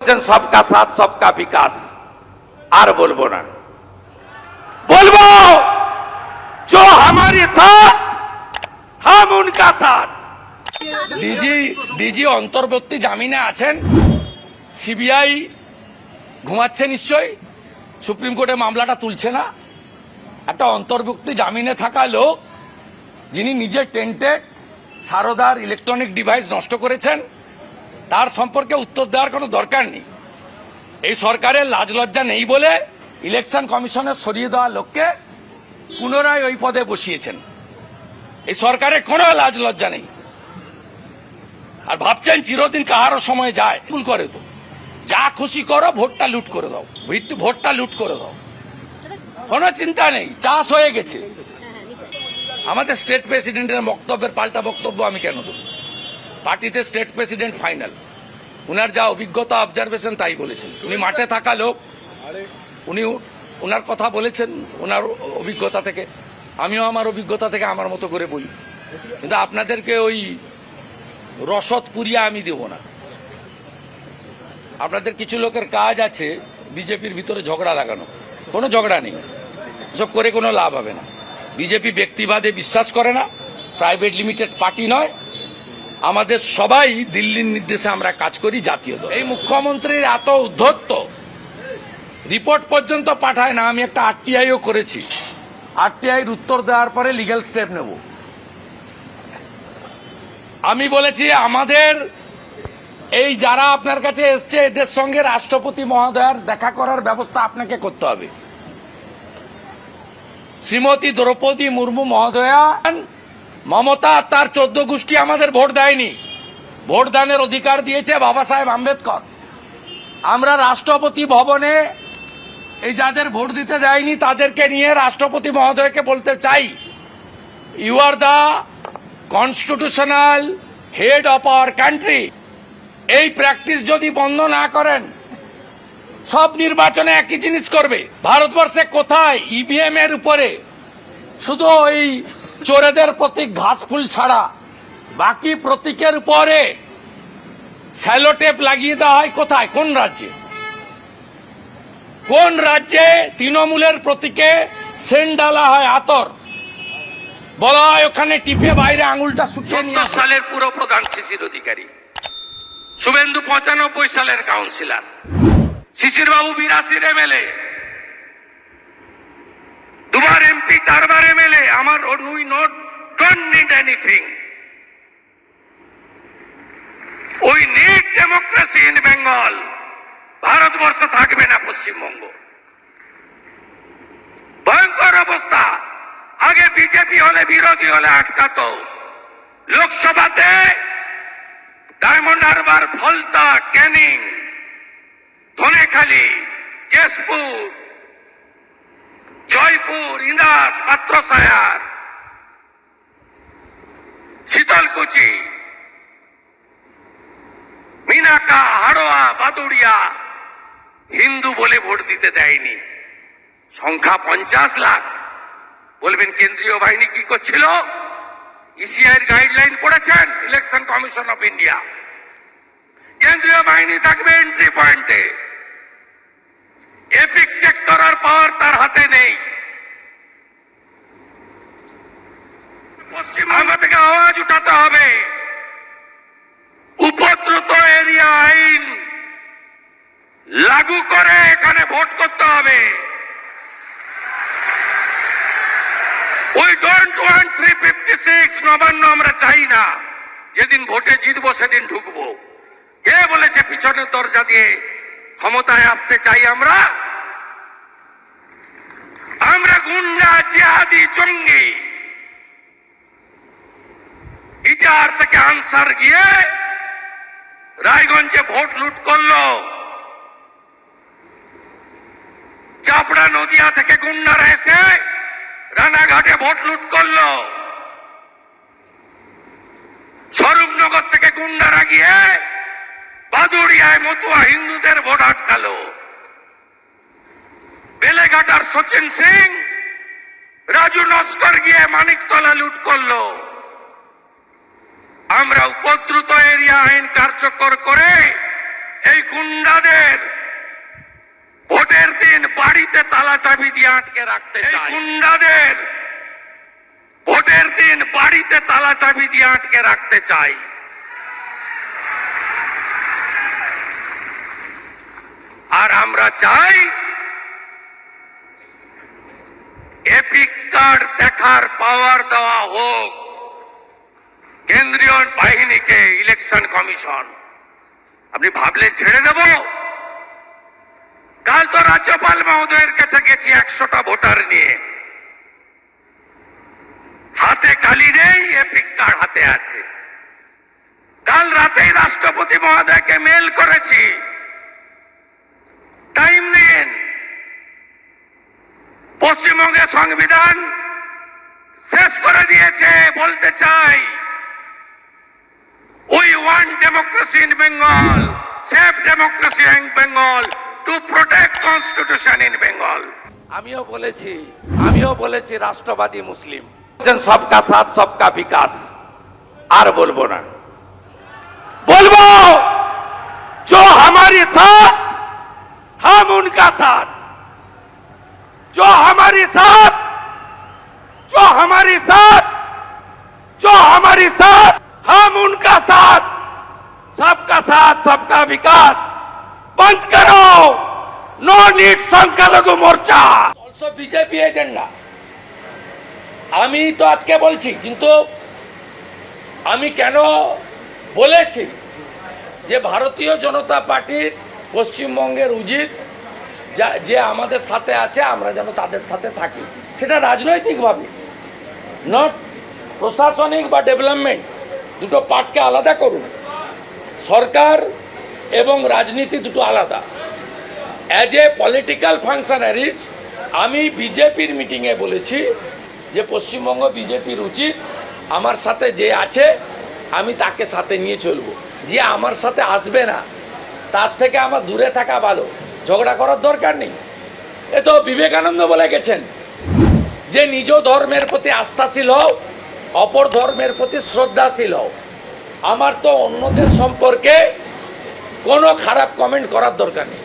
सबका साथ सबका विकास और बोलबो ना बोलबो जो हमारे साथ हम उनका साथ। ডিজি অন্তর্বর্তী জামিনে আছেন, সিবিআই ঘুমাচ্ছে নিশ্চয়ই, সুপ্রিম কোর্টে মামলাটা তুলছে না। একটা অন্তর্বর্তী জামিনে থাকা লোক যিনি নিজের টেন্টেড সারদার ইলেকট্রনিক ডিভাইস নষ্ট করেছেন, তার সম্পর্কে উত্তর দেওয়ার কোনো দরকার নেই। এই সরকারের লাজ লজ্জা নেই বলে ইলেকশন কমিশনের সরিয়ে দেওয়া লোককে পুনরায় ওই পদে বসিয়েছেন। এই সরকারের কোনো লাজ লজ্জা নেই। আর ভাবছেন চিরদিন কাহারও সময় যায়, ভুল করে তো যা খুশি করো, ভোটটা লুট করে দাও, ভোটটা লুট করে দাও, কোনো চিন্তা নেই, চাষ হয়ে গেছে। আমাদের স্টেট প্রেসিডেন্টের বক্তব্যের পাল্টা বক্তব্য আমি কেন দেব? পার্টিতে স্টেট প্রেসিডেন্ট ফাইনাল, উনার যা অভিজ্ঞতা অবজারভেশন তাই বলেছেন। উনি মাঠে থাকা লোক, উনি ওনার কথা বলেছেন ওনার অভিজ্ঞতা থেকে, আমিও আমার অভিজ্ঞতা থেকে আমার মতো করে বলি। কিন্তু আপনাদেরকে ওই রসদ পুরিয়া আমি দেব না। আপনাদের কিছু লোকের কাজ আছে বিজেপির ভিতরে ঝগড়া লাগানো, কোনো ঝগড়া নেই, সব করে কোনো লাভ হবে না। বিজেপি ব্যক্তিবাদে বিশ্বাস করে না, প্রাইভেট লিমিটেড পার্টি নয়। আমাদের সবাই দিল্লির নির্দেশে আমরা কাজ করি, জাতীয় দল। এই মুখ্যমন্ত্রীর এত উদ্ধত্ত, রিপোর্ট পর্যন্ত পাঠায় না। আমি একটা আরটিআইও করেছি, আরটিআইর উত্তর দেওয়ার পরে লিগ্যাল স্টেপ নেব। আমি বলেছি আমাদের এই যারা আপনার কাছে এসছে এদের সঙ্গে রাষ্ট্রপতি মহোদয়ের দেখা করার ব্যবস্থা আপনাকে করতে হবে। শ্রীমতী দ্রৌপদী মুর্মু মহোদয়া, মমতা তার 14 গোষ্ঠী আমাদের ভোট দেয়নি, ভোট দানের অধিকার দিয়েছে বাবা সাহেব আম্বেদকর। আমরা রাষ্ট্রপতি ভবনে এই যাদের ভোট দিতে দেয়নি তাদেরকে নিয়ে রাষ্ট্রপতি মহোদয়কে বলতে চাই, you are the constitutional head of our country. এই প্র্যাকটিস যদি বন্ধ না করেন, সব নির্বাচনে একই জিনিস করবে। ভারতবর্ষে কোথায় ইভিএম এর উপরে শুধু ওই চোরেদের প্রতীক ঘাসফুল ছাড়া বাকি প্রতীকের উপরে স্যালোটেপ লাগিয়ে দেওয়া হয়? কোথায়, কোন রাজ্যে? কোন রাজ্যে তৃণমূলের প্রতীকে সেন্ট ডালা হয়, আতর বলা হয়, ওখানে টিপে বাইরে আঙুলটা শুকিয়ে নিয়ে? 70 সালের পুরো প্রধান শিশির অধিকারী, শুভেন্দু 95 সালের কাউন্সিলর, শিশির বাবু 82 এমএলএ, দুবার এমপি, 4 বার এমএলএ। আমার we not don't need anything, we need democracy in Bengal. Bharatvarsha থাকবে না পশ্চিমবঙ্গ। ভয়ঙ্কর অবস্থা। আগে বিজেপি হলে বিরোধী হলে আটকাতো, লোকসভাতে ডায়মন্ড হারবার, ফলতা, ক্যানিং, ধনেখালি, কেশপুর, জয়পুর, ইন্দাস, পাত্রসায়ার, শীতলকুচি, মিনাকা, হাড়োয়া, বাদুড়িয়া হিন্দু বলে ভোট দিতে দেয়নি। সংখ্যা 50 লাখ। বলবেন কেন্দ্রীয় বাহিনী কি করছিল? ইসিআইয়ের গাইডলাইন পড়েছেন? ইলেকশন কমিশন অফ ইন্ডিয়া, কেন্দ্রীয় বাহিনী থাকবে এন্ট্রি পয়েন্টে। এপিক চেক করার পাওয়ার তার হাতে নেই। পশ্চিমবঙ্গ থেকে আওয়াজ উঠাতে হবে, উপদ্রুত এরিয়া আইন লাগু করে এখানে ভোট করতে হবে। উই ডোন্ট ওয়ান্ট 356 নবান্ন আমরা চাই না। যেদিন ভোটে জিতবো সেদিন ঢুকবো। কে বলেছে পিছনের দরজা দিয়ে ক্ষমতায় আসতে চাই? আমরা গুন্ডা, জিহাদি, জঙ্গি। ইটার থেকে আনসার গিয়ে রায়গঞ্জে ভোট লুট করলো, চাপড়া নদিয়া থেকে গুন্ডারা এসে রানাঘাটে ভোট লুট করলো, স্বরূপনগর থেকে গুন্ডারা গিয়ে বাদুড়িয়ায় মতুয়া হিন্দুদের ভোট আটকালো, বেলেঘাটার সচিন সিং, রাজু নস্কর গিয়ে মানিকতলা লুট করলো। আমরা উপদ্রুত এরিয়া আইন কার্যকর করে এই গুন্ডাদের ভোটের দিন বাড়িতে তালা চাবি দিয়ে আটকে রাখতে চাই। এই গুন্ডাদের ভোটের দিন বাড়িতে তালা চাবি দিয়ে আটকে রাখতে চাই। আর আমরা চাই এপিক কার্ড দেখার পাওয়ার দেওয়া হোক কেন্দ্রীয় বাহিনীকে, ইলেকশন কমিশন। আপনি ভাবলেন ছেড়ে দেব? কাল তো রাজ্যপাল মহোদয়ের কাছে গেছি 100টা ভোটার নিয়ে, হাতে কালি নেই, এপিক কার্ড হাতে আছে। কাল রাতেই রাষ্ট্রপতি মহোদয়কে মেল করেছি, টাইম দিন। পশ্চিমবঙ্গের সংবিধান শেষ করে দিয়েছে। বলতে চাই, we want democracy in Bengal, safe democracy in Bengal, to protect constitution in Bengal. আমিও বলেছি রাষ্ট্রবাদী মুসলিম, সবকা সাথ সবকা বিকাশ। আর বলবো না, বলবো जो हमारे साथ हम उनका साथ, जो हमारे साथ, जो हमारे साथ, जो हमारे साथ, हम उनका साथ, सबका विकास। बंद करो, नो नीड সংখ্যালঘু মোর্চা। Also BJP agenda. আমি তো আজকে বলছি, কিন্তু আমি কেন বলেছি যে ভারতীয় জনতা পার্টির পশ্চিমবঙ্গের উচিত যে আমাদের সাথে আছে আমরা যেন তাদের সাথে থাকি, সেটা রাজনৈতিকভাবে, নট প্রশাসনিক বা ডেভেলপমেন্ট। দুটো পার্টকে আলাদা করুন। সরকার এবং রাজনীতি দুটো আলাদা। অ্যাজ এ পলিটিক্যাল ফাংশনারিজ আমি বিজেপির মিটিংয়ে বলেছি যে পশ্চিমবঙ্গ বিজেপির উচিত আমার সাথে যে আছে আমি তাকে সাথে নিয়ে চলবো, যে আমার সাথে আসবে না তার থেকে আমার দূরে থাকা ভালো, ঝগড়া করার দরকার নেই। এ তো বিবেকানন্দ বলে গেছেন যে নিজ ধর্মের প্রতি আস্থাশীল হও, অপর ধর্মের প্রতি শ্রদ্ধাশীল হও। আমার তো অন্যদের সম্পর্কে কোনো খারাপ কমেন্ট করার দরকার নেই।